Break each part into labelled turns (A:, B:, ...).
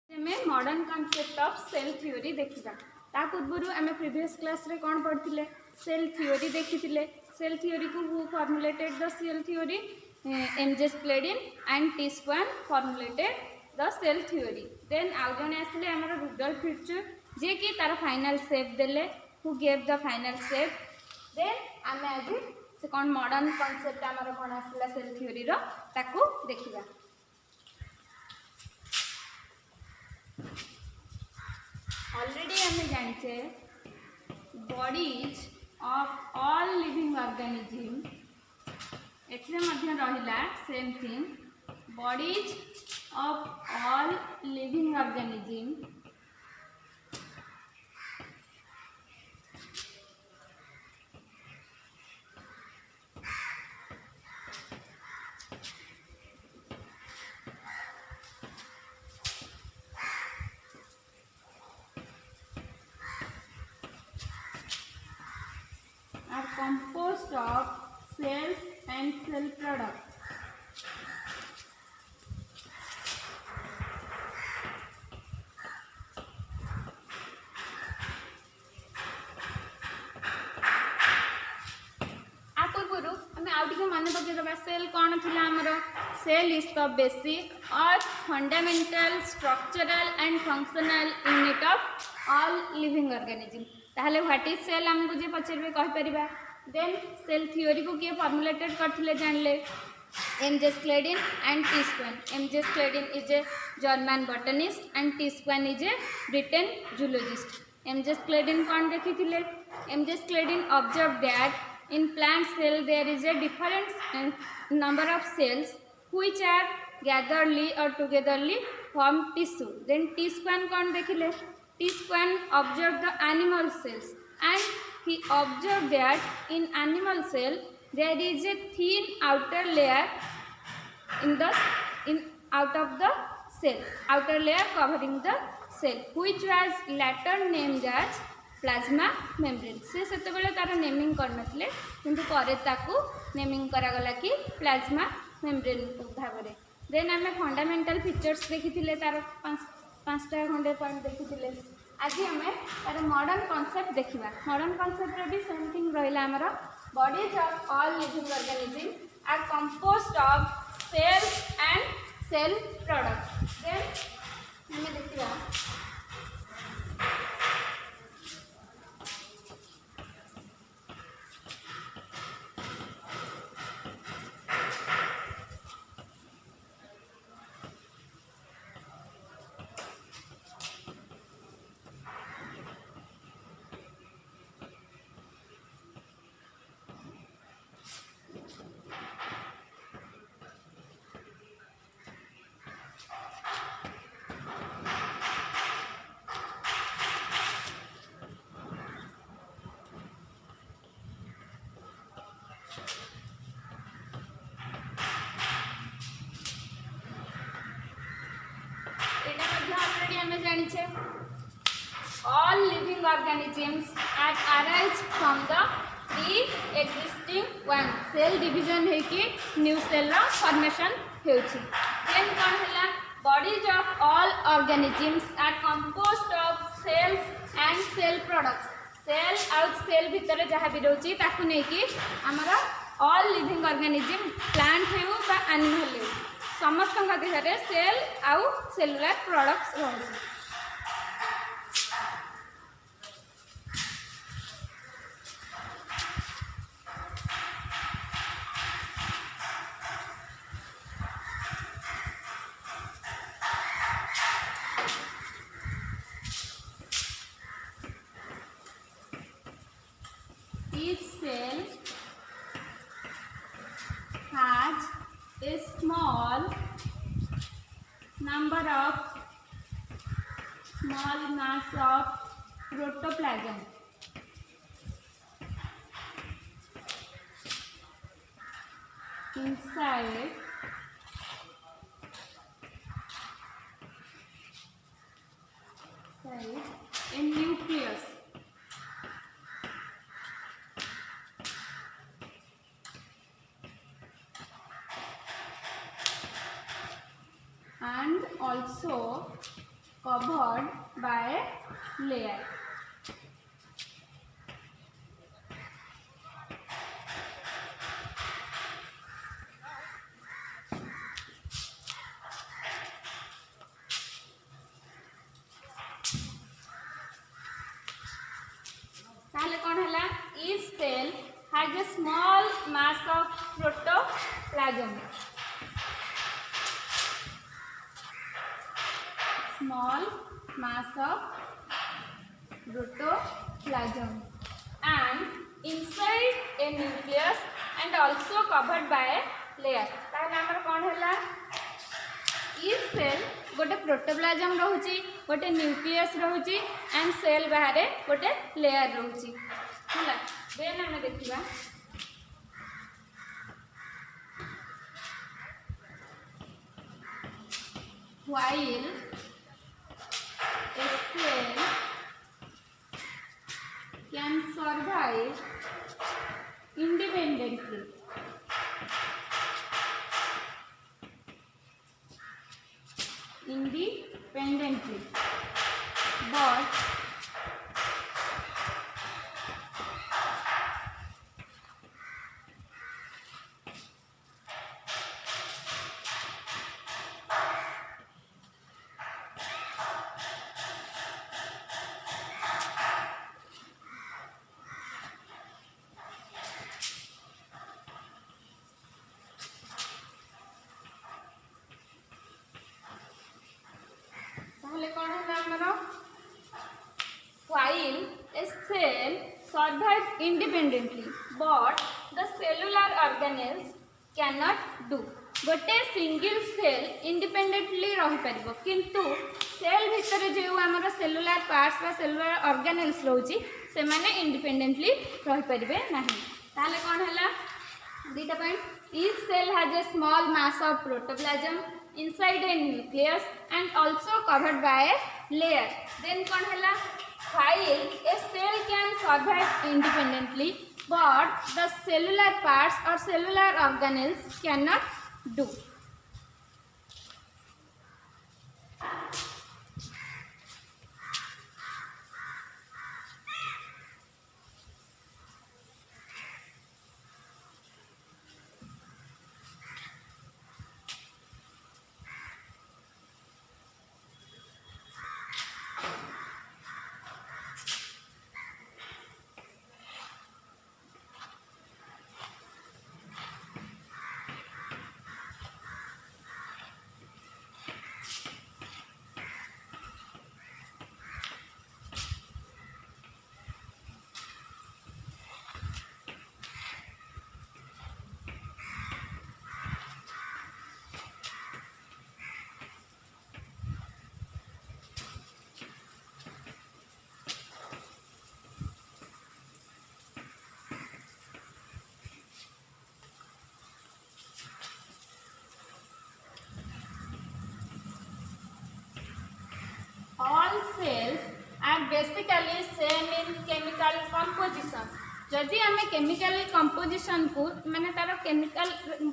A: में modern concept of cell theory देखा ता पूर्व आम प्रीवियस क्लास रे कौन पढ़ते सेल थ्योरी देखी सेल थ्योरी को who formulated the cell theory MJ Schleiden and T Schwann formulated the cell theory then आउ जने आसले हमर रुडोल्फ फिर्चर जे कि तार फाइनल शेप देले who gave the final shape then आम आज से कौन मॉडर्न कॉन्सेप्ट आमर कौन आसला सेल थ्योरी रो ताकू देखिबा। ऑलरेडी हमें जानिचे bodies of all living organism एथरे मध्य रहिला same thing bodies of all living organism are composed of cells and cell products. पूर्व हमें आउ टिके मन पकेदबा सेल कौन थिला हमरो सेल इज द बेसिक और fundamental structural and functional unit of all living organism ताहले व्हाट इज सेल हमको जे पचरबे कहि परिबा। देन सेल थ्योरी को किए फॉर्मुलेटेड करथिले जानले MJ Schleiden and T Schwann. MJ Schleiden is a German botanist and T Schwann is a Britain zoologist. MJ Schleiden कौन देखिथिले MJ Schleiden observe that in plant cell there is a different number of cells which are gatheredly or togetherly form tissue. Then T squan कौन देखिले T squan observed the animal cells and he observed that in animal cell there is a thin outer layer out of the cell, outer layer covering the cell which was later named as plasma membrane. से सेतेबेले तार naming करनथिले किंतु परे ताकू naming करागला कि plasma membrane भाग में। Then आम fundamental features देखी तार पांचटा खंडे पॉइंट देखी आज आम तार मॉडर्न कॉन्सेप्ट देखा। मॉडर्न कॉन्सेप्ट भी सेम थिंग रहा आमर bodies of all living organism are composed of cells and cell products. Then आम देखा जानिछे all living organisms arise from the pre-existing one cell division है कि new cell रा formation होउछि। then कौन हला bodies of all organisms are composed of cells and cell products। cell और cell भितर जहाँ भी रहउछि ताकू नै कि हमरा all living organism plant हो बा animal हो समस्त देहरे सेल आउ सेलुलर प्रोडक्ट्स रहउछि। Each cell has a small number of small mass of protoplasm inside a nucleus and also covered by layer. ताहले कौन है? Each cell has a small mass of protoplasm. Small mass of protoplasm and inside a nucleus and also covered by a layer. ताहले हमर कौन है? Each cell गोटे protoplasm रोची, गोटे nucleus रोची and cell बाहर गोटे लेयर रोची है। देन आम देखा while a cell can survive independently, but कौन है हमारा? While a cell survives independently, but the cellular organelles cannot do. गोटे सिंगल सेल इंडिपेंडेंटली रही पारिबो, किंतु सेल भितर जो आमर सेलुलार पार्ट्स बा सेलुलार ऑर्गेनेल्स रोची से माने इंडिपेंडेंटली रही पारिबे नाही। ताले कौन है? दीटा point. Each cell has a small mass of protoplasm inside a nucleus and also covered by a layer. Then कौन है? While a cell can survive independently, but the cellular parts or cellular organelles cannot do. All cells are basically same in chemical composition. जदि आम chemical composition को माने तार chemical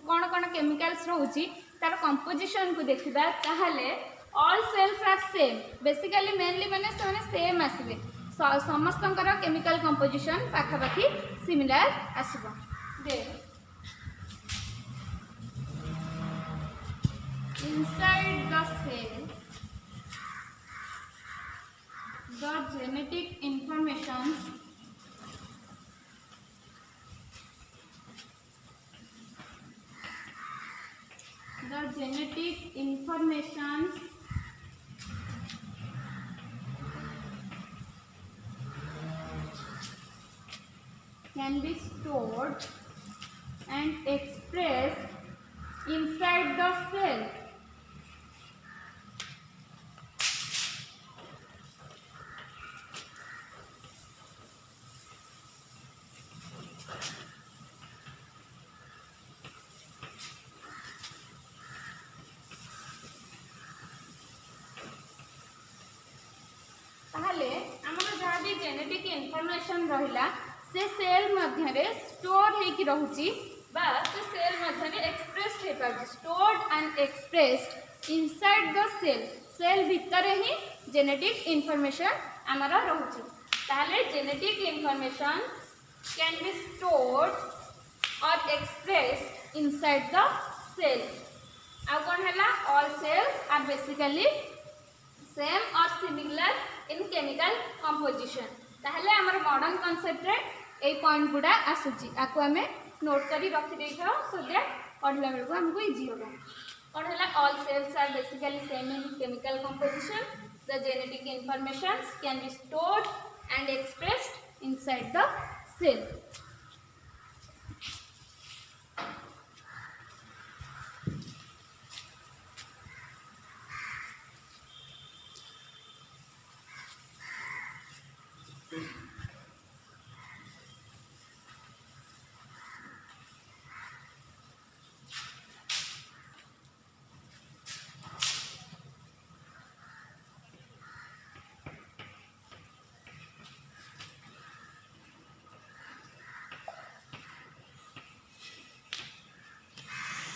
A: कौन कौन chemicals रोची तार कंपोजिशन को देखा ताहले all cells are same basically mainly माने सेम आसबे समस्तंकर केमिकल कंपोजिशन पाखापाखि सिमिलर आसबो। दे inside the cell the genetic informations can be stored and expressed inside the cell. ताहले हमर जहाँ भी जेनेटिक इनफॉरमेशन रहिला से सेल मध्य स्टोर होगी रहुची बा से सेल मध्य एक्सप्रेस्ड हो पार stored and expressed inside the cell cell भितर ही जेनेटिक इनफॉरमेशन आमर रोचे ताहले genetic information can be stored और एक्सप्रेस्ड इनसाइड द सेल आउ कौन है all cells are basically same और सिमिलर इन केमिकल कंपोजिशन ताहले आमर मॉडर्न कॉन्सेप्ट रे ए पॉइंट गुडा आसुची आको हमें नोट करी रखी देई था सो दैट पढ़ला बेलको हमको इजी होगा कौन है all cells are basically same in chemical composition the genetic information can be stored and expressed inside the cell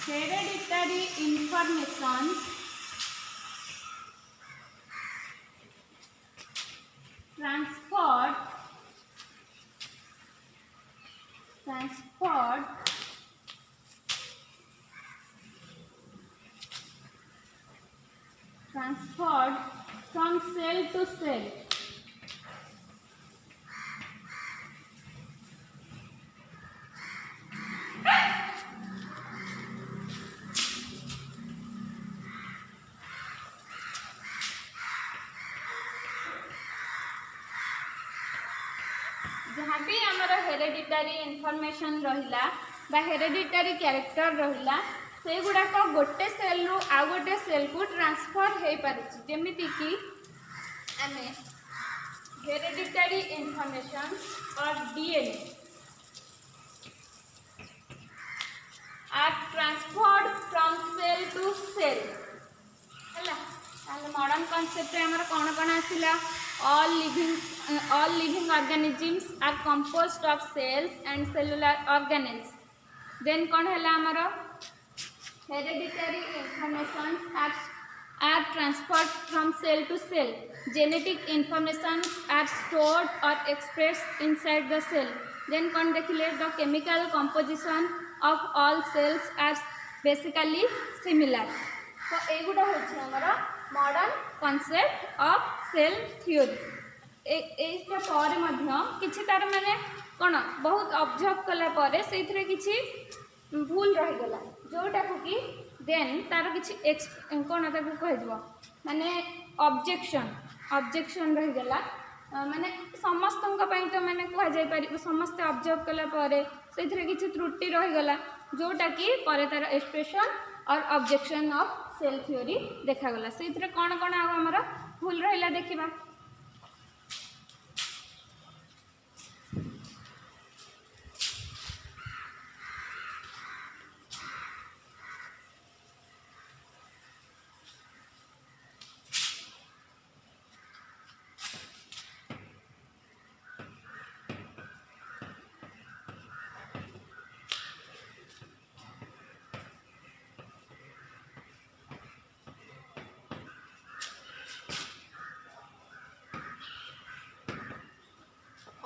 A: hereditary information transferred from cell to cell जहाँ भी आमर हेरेडिटरी इनफॉरमेशन रहिला बा हेरेडिटरी कैरेक्टर रहिला से गुड़ाक गोटे सेल रु आउ गोटे सेल को ट्रांसफर हो पारुछि जेमिति कि आमे हेरेडिटरी इनफॉरमेशन और DNA are transferred from cell to cell हैला ताले मॉडर्न कॉन्सेप्ट रे हमर कोन कोन आसिला all living organisms are composed of cells and cellular organelles then कौन है हमारा hereditary information are transferred from cell to cell genetic information are stored or expressed inside the cell then कौन देखिले the chemical composition of all cells are basically similar तो एगुड़ा होछि हमारा modern concept of cell theory एटा पर मध्य किछि तार माने कोन बहुत ऑब्जर्व कला परे सेथिरे किछि भूल रहि गेला जोटा को कि देन तार किछि कोन ताको कहजबो माने ऑब्जेक्शन रहि गेला माने समस्तंक पई तो माने कह जाय पारि समस्त ऑब्जर्व कला परे सेथिरे किछि त्रुटि रहि गेला जोटा कि परे तार एक्सप्रेशन और ऑब्जेक्शन ऑफ सेल थ्योरी देखा गला से कौन कौन आमर भूल रहा देखा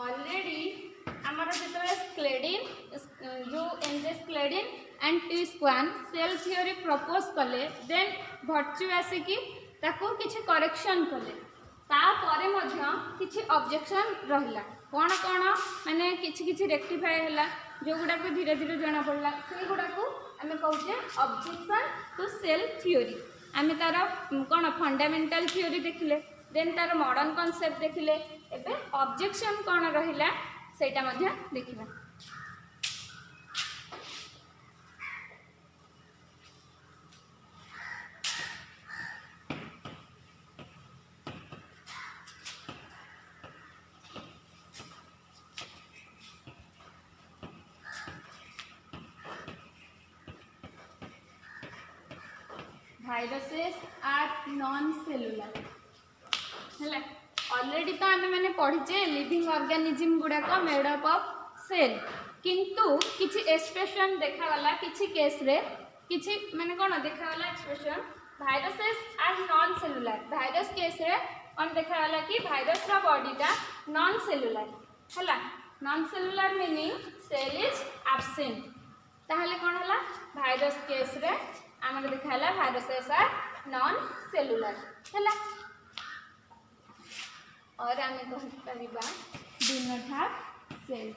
A: ऑलरेडी आमर जो स्क्लेडिन जो एनजेस Schleiden and T Schwann cell theory propose कले देन भर्चु आसिकी ताको किछि करेक्शन कले तापरे मध्य किछि ऑब्जेक्शन रहिला कौन कौन माने किछि किछि रेक्टिफाई हैला जो गुडा को धीरे धीरे जाना पड़ला से गुडा को आमे कहूचे ऑब्जेक्शन टू सेल थ्योरी आमे तार कौन फंडामेंटल थ्योरी देखिले देन तार मॉडर्न कॉन्सेप्ट देखिले एबे ऑब्जेक्शन कौन रहिला सेटा मध्य देखिबा भाइरसेस आर नॉन सेलुलर है ऑलरेडी तो आम मैंने पढ़ीचे लिविंग ऑर्गेनिज्म गुड़ाक मेड अप ऑफ सेल किंतु किछि एक्सप्रेशन देखागला किछि केस रे किछि माने कोन देखागला expression viruses are non cellular virus case रे कौन देखा गला कि भाइरस रा बॉडीटा नॉन सेलुलर है non cellular meaning cell is absent ताहले कौन होला भाइरस केस रे आमर देखा गला भाइरसेस आर नॉन सेलुलर है और आम कही डू नॉट हैव सेल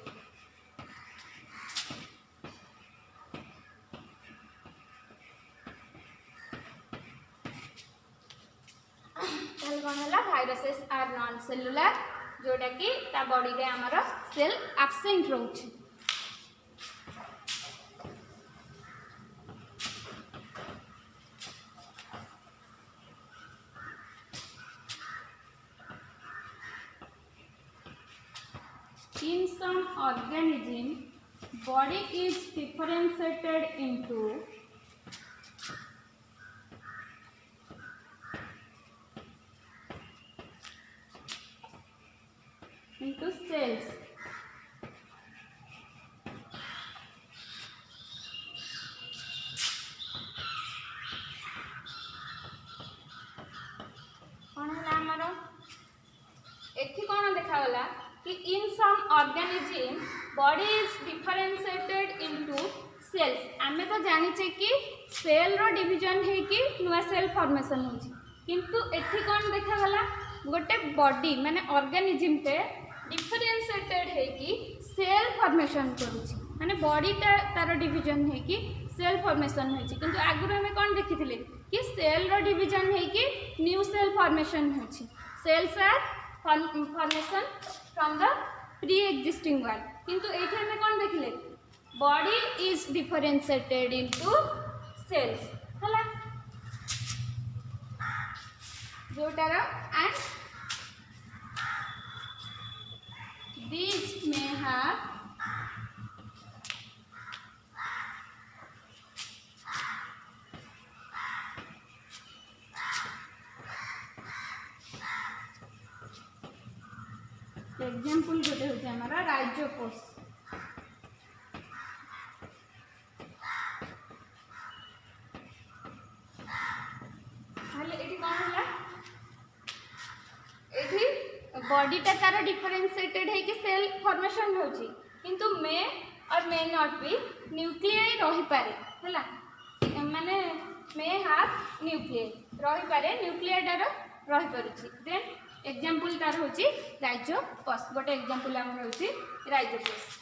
A: कौन है भाइरसेस आर नॉन सेलुलर जोटा कि ता बॉडी रे हमर सेल एब्सेंट रोचे in some organism body is differentiated into cells कौन है आमर एठी कौन देखा गला कि in some organism body is differentiated into cells आमे तो जानिचे कि सेल रो डिवीजन है कि नुआ सेल फॉर्मेशन होची किंतु एठी कौन देखा गला गोटे बॉडी माने ऑर्गेनिज्म पे डिफरेंशिएटेड है कि सेल फॉर्मेशन करूची माने बॉडी तार डिवीजन है कि सेल फॉर्मेशन होची किंतु आगुर हमें कौन देखिथिले कि सेल रो डिवीजन है कि न्यू सेल फॉर्मेशन होची cells are formation from the pre existing one किंतु एठी हमें कौन देखिले body is differentiated into cells हला जोटार and these may have example गोटे होचे हमारा राइजोपोस हाले एठी कोन होला एठी बॉडीटा तार डिफरेंशिएटेड है कि सेल फॉर्मेशन होची किंतु मे और मे नॉट बी न्यूक्लियाई रही पारे हला माने मे हैव न्यूक्लियाई रही पारे न्यूक्लियाटार रही पारुची देन एग्जांपल तार होची राइजोपोस गोटे एग्जांपल हमर होची राइजोपोस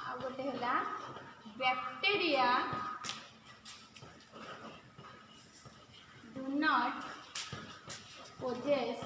A: आ गोटे हला bacteria do not possess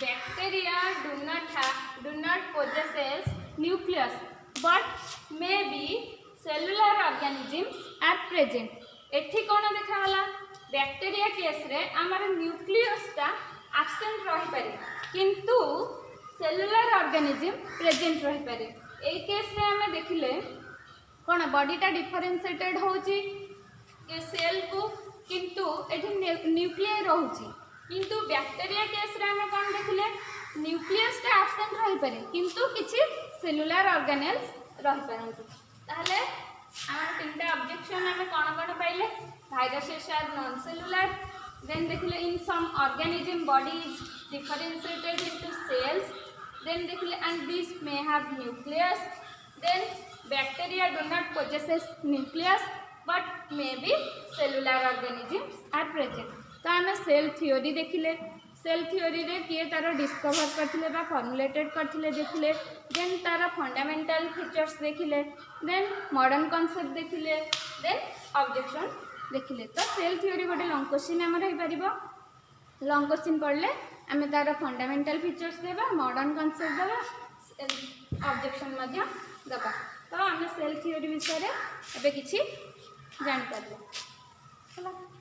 A: bacteria do not possess nucleus but may be cellular organisms are present एठी कोन देखा होला बैक्टीरिया केस रे हमर न्यूक्लियस ता एब्सेंट रही पारे किंतु सेलुलर ऑर्गेनिज्म प्रेजेंट रही पारे ए केस रे हमें देखिले कोन बॉडीटा डिफरेंशिएटेड होची ए सेल को किंतु एठी न्यूक्लियाई रहउची किंतु बैक्टीरिया केस रे हम कोन देखिले न्यूक्लियस ता एब्सेंट रही पारे किंतु किछि सेलुलर ऑर्गेनेल्स रही पारंतु ताहले आम तीनटा ऑब्जेक्शन हम कोन पाइले viruses are non cellular then देखिले in some organism body is differentiated into cells then देखिले and this may have nucleus then bacteria do not possess nucleus but may be cellular organisms are present। तो आम cell theory देखिले, cell theory रे किए तार discover करथिले बा formulated करथिले देखिले, देन तार फंडामेंटल फीचर्स देखिले, देन मॉडर्न कॉन्सेप्ट देखिले, देन ऑब्जेक्शन देखिले। तो सेल थ्योरी गोटे लॉन्ग क्वेश्चन आमर हो पारिबो। लॉन्ग क्वेश्चन पढ़ले आम तार फंडामेंटल फीचर्स देबा, मॉडर्न कॉन्सेप्ट देबा, ऑब्जेक्शन मध्य देबा। तो आम सेल थ्योरी विषय रे एबे किछि जानि पारबो।